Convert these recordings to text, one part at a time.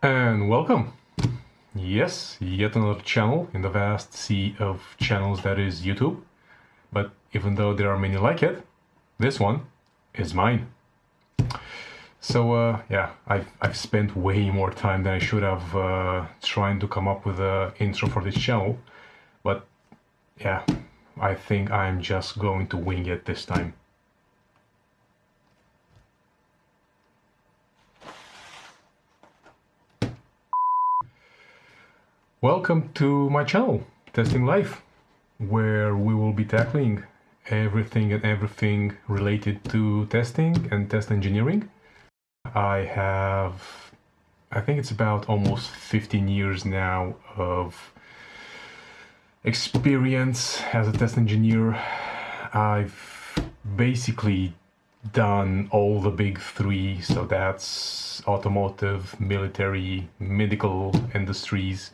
And welcome! Yes, yet another channel in the vast sea of channels that is YouTube. But even though there are many like it, this one is mine. So yeah, I've spent way more time than I should have trying to come up with an intro for this channel. But yeah, I think I'm just going to wing it this time. Welcome to my channel, Testing Life, where we will be tackling everything related to testing and test engineering. I think it's about almost 15 years now of experience as a test engineer. I've basically done all the big three, so that's automotive, military, medical industries.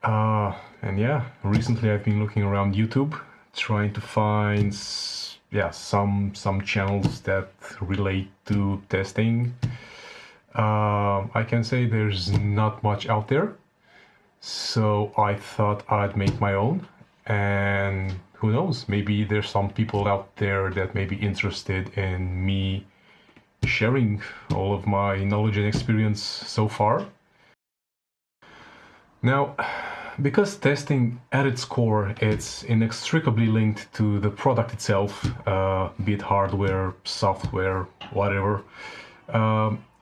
And yeah, recently I've been looking around YouTube, trying to find some channels that relate to testing. I can say there's not much out there, so I thought I'd make my own, and who knows, maybe there's some people out there that may be interested in me sharing all of my knowledge and experience so far. Now, because testing at its core, it's inextricably linked to the product itself, be it hardware, software, whatever.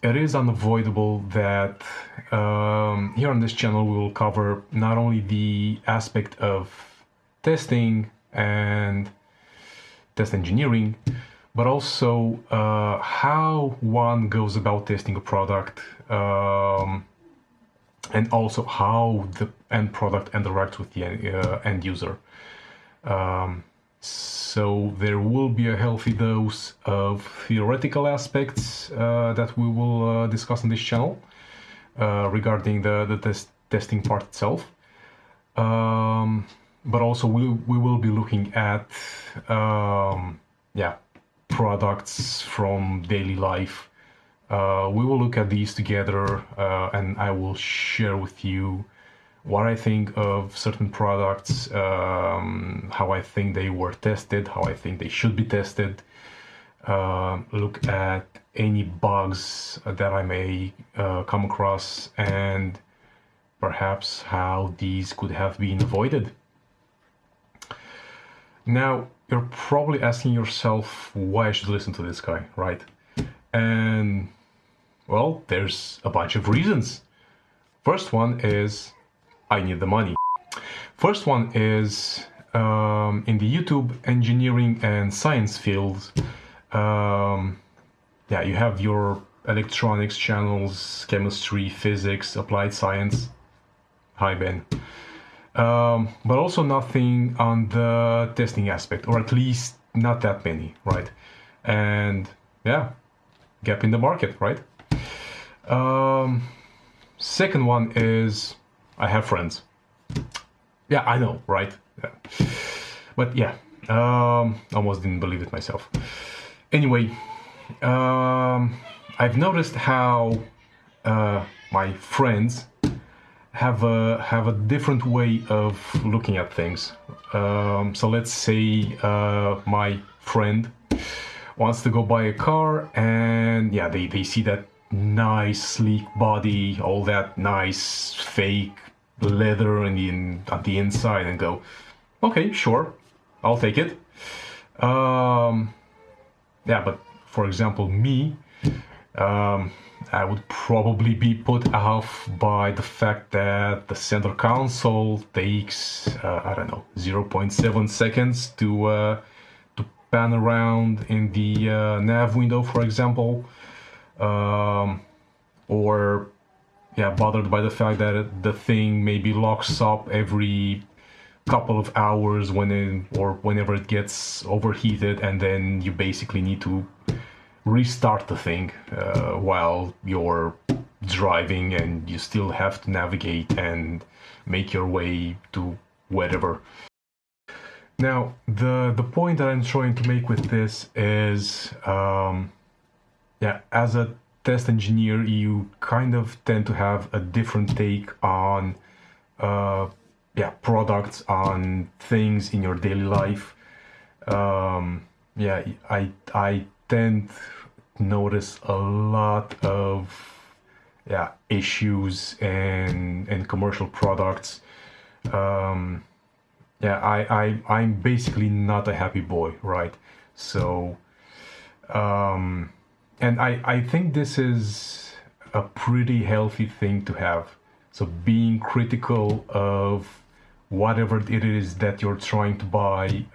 It is unavoidable that here on this channel we will cover not only the aspect of testing and test engineering, but also how one goes about testing a product, and also how the end product interacts with the end user. So there will be a healthy dose of theoretical aspects that we will discuss on this channel regarding the testing part itself. But also we will be looking at products from daily life. We will look at these together, and I will share with you what I think of certain products, how I think they were tested, how I think they should be tested, look at any bugs that I may come across, and perhaps how these could have been avoided. Now, you're probably asking yourself why I should listen to this guy, right? And well, there's a bunch of reasons. First one is I need the money. First one is in the YouTube engineering and science fields, you have your electronics channels, chemistry, physics, applied science. Hi, Ben. But also nothing on the testing aspect, or at least not that many, right? And yeah, gap in the market, right? Second one is I have friends. Yeah, I know, right? Yeah. But yeah, almost didn't believe it myself. Anyway, I've noticed how my friends have a different way of looking at things. So let's say my friend wants to go buy a car, and yeah, they see that nice sleek body, all that nice fake leather on the inside, and go, okay, sure, I'll take it. Yeah, but for example, me, I would probably be put off by the fact that the center console takes, I don't know, 0.7 seconds to pan around in the nav window, for example. Or yeah, bothered by the fact that the thing maybe locks up every couple of hours whenever it gets overheated, and then you basically need to restart the thing while you're driving, and you still have to navigate and make your way to wherever. Now, the point that I'm trying to make with this is, as a test engineer, you kind of tend to have a different take on products, on things in your daily life. I tend to notice a lot of issues and commercial products. I'm basically not a happy boy, right? So and I think this is a pretty healthy thing to have. So being critical of whatever it is that you're trying to buy,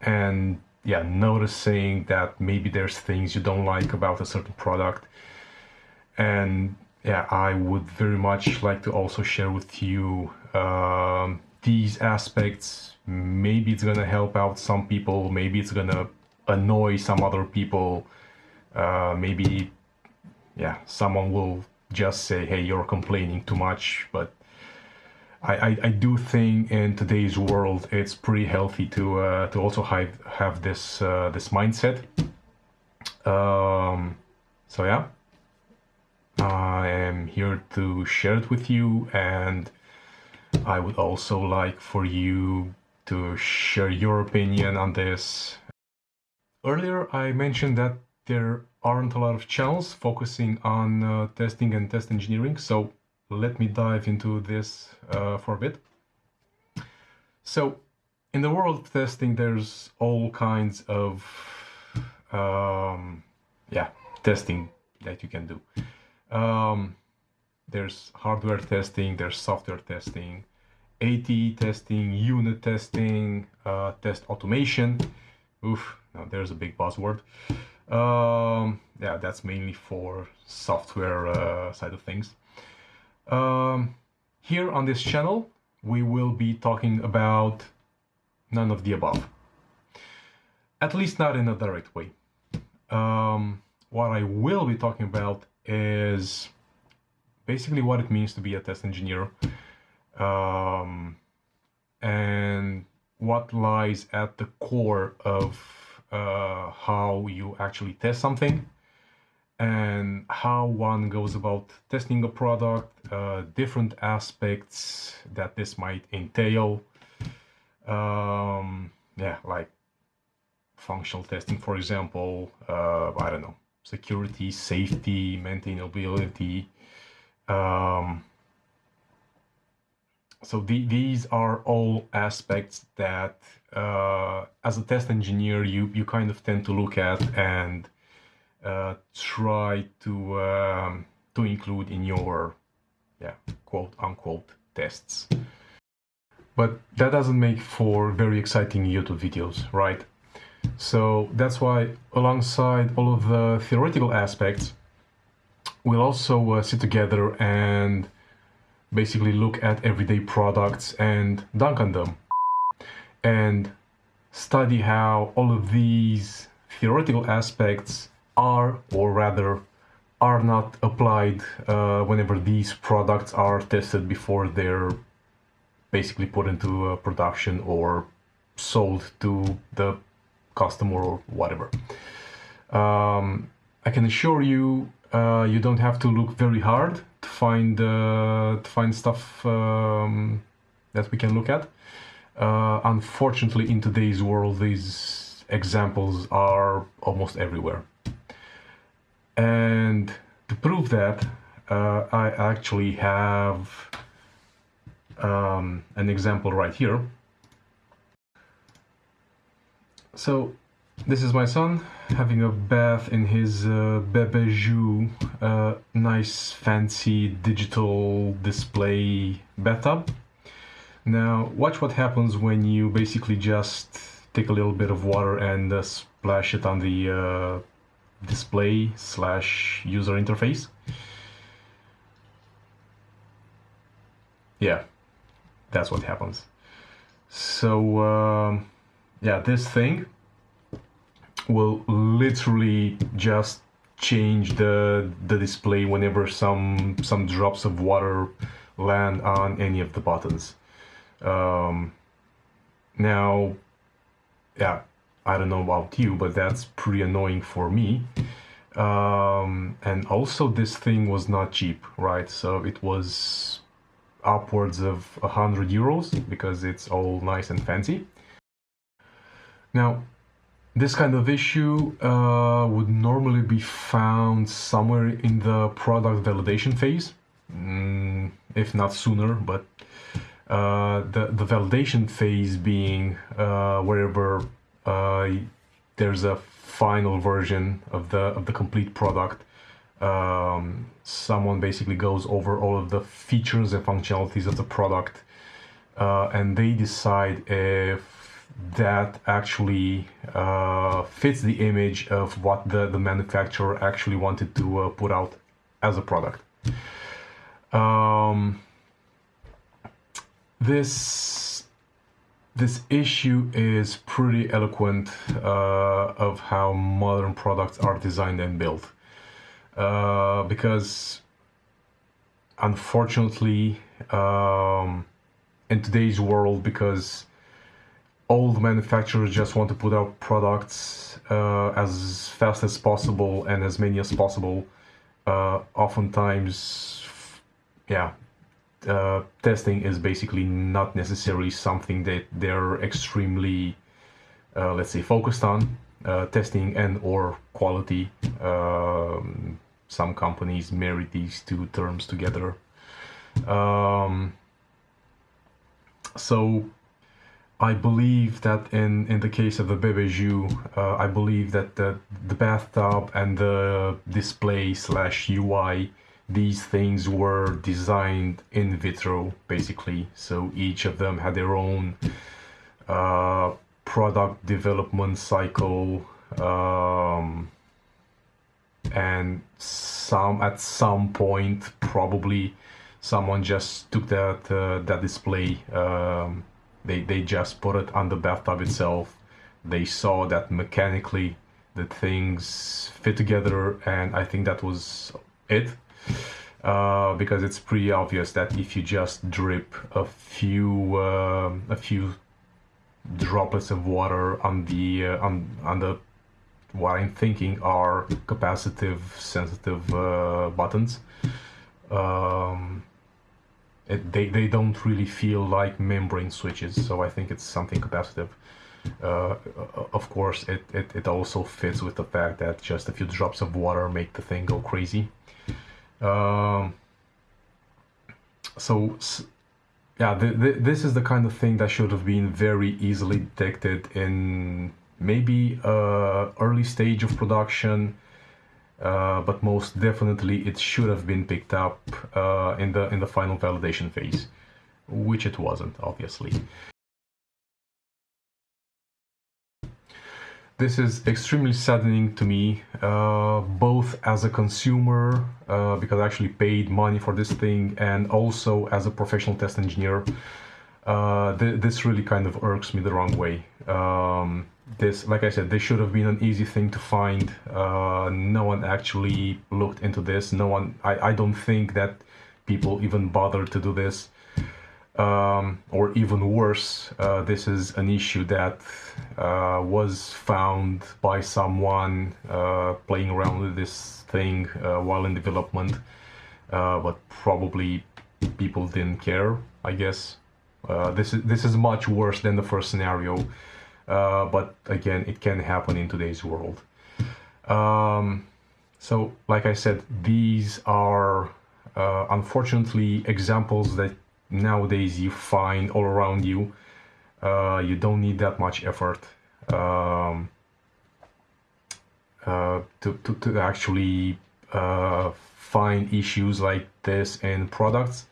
and noticing that maybe there's things you don't like about a certain product. And I would very much like to also share with you these aspects. Maybe it's gonna help out some people, maybe it's gonna annoy some other people. Maybe someone will just say, hey, you're complaining too much. But I do think in today's world it's pretty healthy to also have this this mindset. So yeah, I am here to share it with you, and I would also like for you to share your opinion on this. Earlier I mentioned that there aren't a lot of channels focusing on testing and test engineering, so let me dive into this for a bit. So in the world of testing, there's all kinds of testing that you can do. There's hardware testing, there's software testing, AT testing, unit testing, test automation. Oof, now there's a big buzzword. That's mainly for software side of things. Here on this channel, we will be talking about none of the above. At least not in a direct way. What I will be talking about is basically what it means to be a test engineer, and what lies at the core of how you actually test something, and how one goes about testing a product, different aspects that this might entail. Like functional testing, for example, I don't know, security, safety, maintainability. So these are all aspects that as a test engineer you kind of tend to look at and try to include in your quote unquote tests. But that doesn't make for very exciting YouTube videos, right? So that's why alongside all of the theoretical aspects, we'll also sit together and basically look at everyday products and dunk on them, and study how all of these theoretical aspects are, or rather are not, applied whenever these products are tested before they're basically put into production or sold to the customer or whatever. I can assure you, you don't have to look very hard to find stuff that we can look at. Unfortunately, in today's world, these examples are almost everywhere. And to prove that, I actually have an example right here. So this is my son having a bath in his Bebe-Jou nice fancy digital display bathtub. Now watch what happens when you basically just take a little bit of water and splash it on the display / user interface. Yeah, that's what happens. So this thing will literally just change the display whenever some drops of water land on any of the buttons. Now, I don't know about you, but that's pretty annoying for me. And also this thing was not cheap, right? So it was upwards of 100 euros because it's all nice and fancy. Now, this kind of issue would normally be found somewhere in the product validation phase, if not sooner, but the validation phase being wherever there's a final version of the complete product. Someone basically goes over all of the features and functionalities of the product, and they decide if that actually fits the image of what the manufacturer actually wanted to put out as a product. This issue is pretty eloquent of how modern products are designed and built, because unfortunately in today's world, because all the manufacturers just want to put out products as fast as possible and as many as possible, oftentimes testing is basically not necessarily something that they're extremely, let's say, focused on. Testing and or quality. Some companies marry these two terms together. So I believe that in the case of the Bebe-Jou, I believe that the bathtub and the display / UI, these things were designed in vitro, basically. So each of them had their own product development cycle, and at some point probably someone just took that display. They just put it on the bathtub itself. They saw that mechanically the things fit together, and I think that was it. Because it's pretty obvious that if you just drip a few droplets of water on the what I'm thinking are capacitive sensitive buttons, they don't really feel like membrane switches, so I think it's something capacitive. Of course, it also fits with the fact that just a few drops of water make the thing go crazy. This is the kind of thing that should have been very easily detected in maybe early stage of production, but most definitely it should have been picked up in the final validation phase, which it wasn't, obviously. This is extremely saddening to me, both as a consumer, because I actually paid money for this thing, and also as a professional test engineer. This really kind of irks me the wrong way. This, like I said, this should have been an easy thing to find. No one actually looked into this. No one, I don't think that people even bothered to do this. Or even worse, this is an issue that was found by someone playing around with this thing while in development, but probably people didn't care, I guess. This is much worse than the first scenario, but again, it can happen in today's world. So, like I said, these are unfortunately examples that nowadays you find all around you. You don't need that much effort to actually find issues like this in products,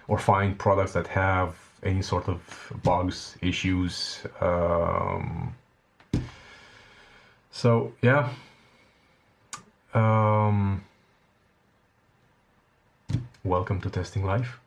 or find products that have any sort of bugs, issues. So yeah. Welcome to Testing Life.